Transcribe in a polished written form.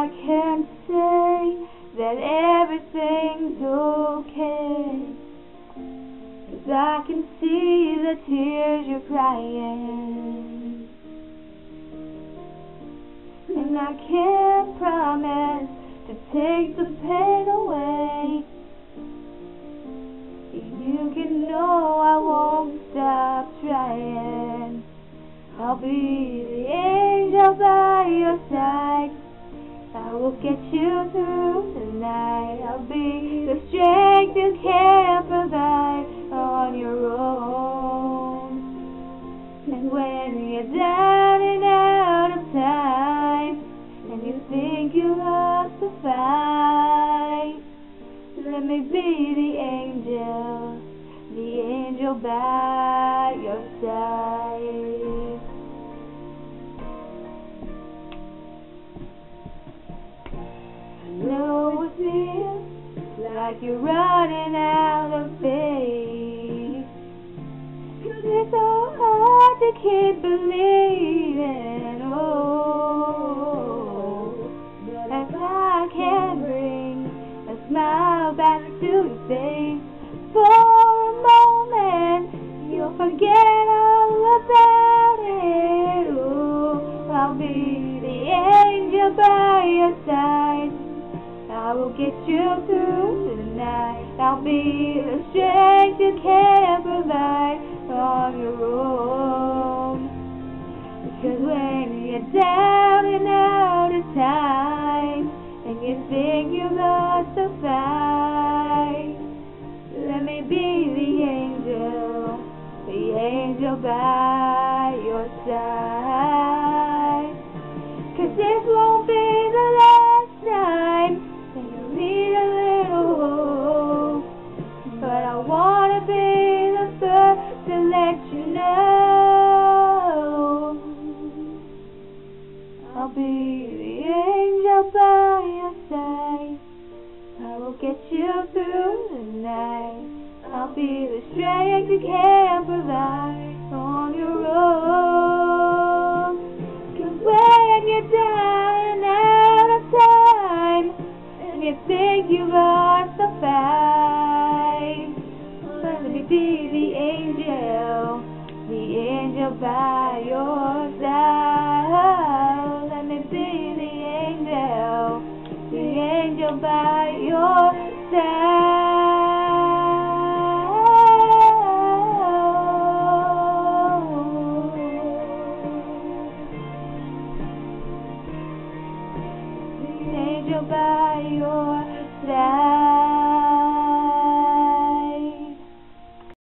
I can't say that everything's okay, 'cause I can see the tears you're crying, and I can't promise to take the pain away. You can know I won't stop trying. I'll be the angel by your side. I will get you through the night. I'll be the strength you can't provide on your own. And when you're down and out of time, and you think you lost the fight, let me be the angel by your side. I know it feels like you're running out of faith, 'cause it's so hard to keep believing. Oh, but if I can bring a smile back to your face for a moment, you'll forget all about it. Oh, I'll be the angel by your side. I will get you through the night. I'll be the strength you can't provide on your own. Because when you're down and out of time, and you think you lost the fight, let me be the angel by your side. 'Cause this won't be the last time that you need a little hope, but I wanna be the first to let you know. I'll be the angel by your side. I will get you through the night. I'll be the strength you can't provide on your own. 'Cause when you're down and out of time, and you think you've lost the fight, let me be the angel by your side. Let me be the angel by your side. The angel by your side.